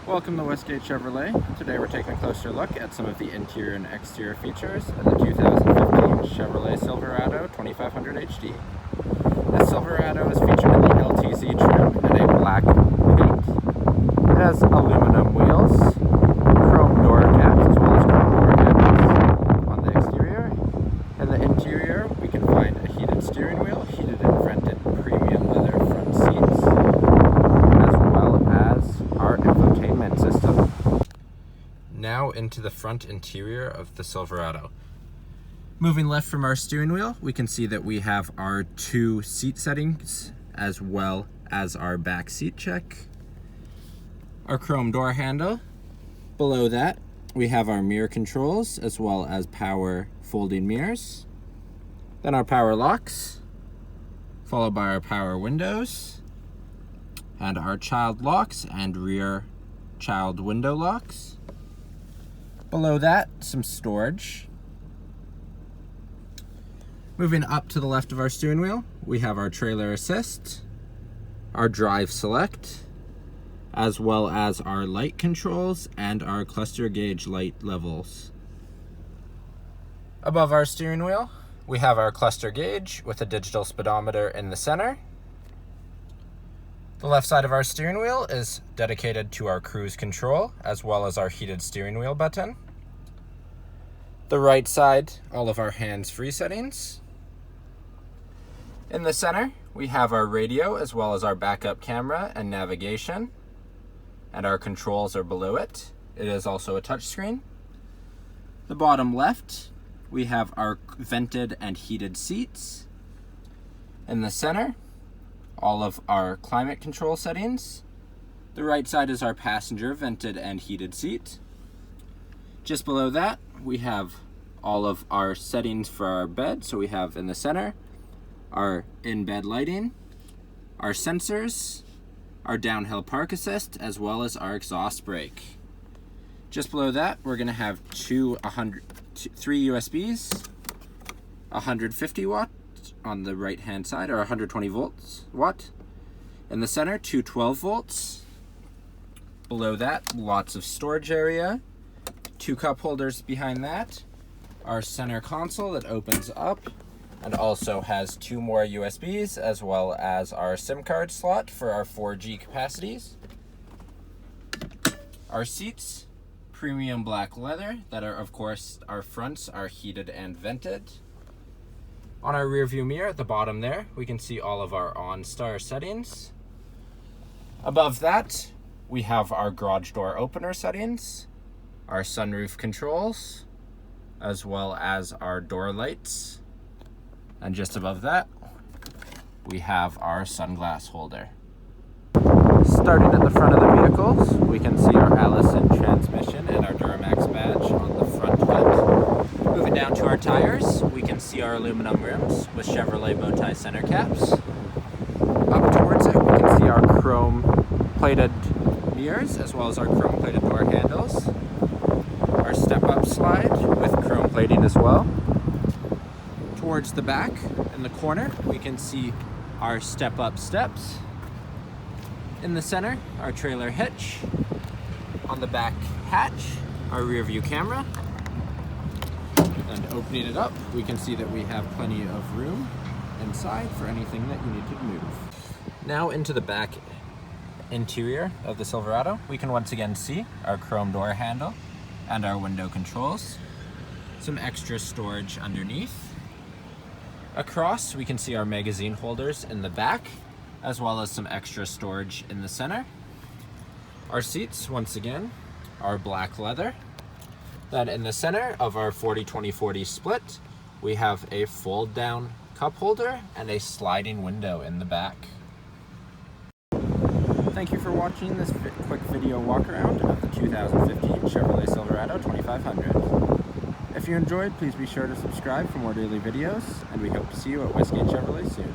Welcome to Westgate Chevrolet. Today we're taking a closer look at some of the interior and exterior features of the 2015 Chevrolet Silverado 2500 HD. The Silverado is featured in the LTZ trim and a black paint. It has aluminum wheels, chrome door caps, as well as chrome door handles on the exterior. In the interior, we can find a heated steering wheel, heated and vented premium leather front seats, as well as our infotainment system. Now into the front interior of the Silverado. Moving left from our steering wheel, we can see that we have our two seat settings as well as our back seat check. Our chrome door handle. Below that, we have our mirror controls as well as power folding mirrors. Then our power locks, followed by our power windows and our child locks and rear child window locks. Below that, some storage. Moving up to the left of our steering wheel, we have our trailer assist, our drive select, as well as our light controls and our cluster gauge light levels. Above our steering wheel, we have our cluster gauge with a digital speedometer in the center. The left side of our steering wheel is dedicated to our cruise control, as well as our heated steering wheel button. The right side, all of our hands-free settings. In the center, we have our radio, as well as our backup camera and navigation, and our controls are below it. It is also a touchscreen. The bottom left, we have our vented and heated seats. In the center, all of our climate control settings. The right side is our passenger vented and heated seat. Just below that, we have all of our settings for our bed. So we have in the center, our in-bed lighting, our sensors, our downhill park assist, as well as our exhaust brake. Just below that, we're gonna have three USBs, 150 watt on the right hand side, or 120 watt. In the center, two 12 volts. Below that, lots of storage area. Two cup holders behind that. Our center console that opens up and also has two more USBs, as well as our SIM card slot for our 4G capacities. Our seats, premium black leather that are, of course, our fronts are heated and vented. On our rear view mirror at the bottom there, we can see all of our OnStar settings. Above that, we have our garage door opener settings, our sunroof controls, as well as our door lights. And just above that, we have our sunglass holder. Starting at the front of the vehicles, we can see our Allison transmission and our Duramax badge on the front hood. Moving down to our tires, we can see our aluminum rims with Chevrolet bow tie center caps. Up towards it, we can see our chrome plated mirrors, as well as our chrome plated door handles. Our step-up slide with chrome plating as well. Towards the back, in the corner, we can see our step-up steps. In the center, our trailer hitch. On the back hatch, our rear view camera. And opening it up, we can see that we have plenty of room inside for anything that you need to move. Now into the back interior of the Silverado, we can once again see our chrome door handle and our window controls. Some extra storage underneath. Across, we can see our magazine holders in the back, as well as some extra storage in the center. Our seats, once again, are black leather. Then in the center of our 40-20-40 split, we have a fold-down cup holder and a sliding window in the back. Thank you for watching this quick video walk around of the 2015 Chevrolet Silverado 2500. If you enjoyed, please be sure to subscribe for more daily videos, and we hope to see you at Westgate Chevrolet soon.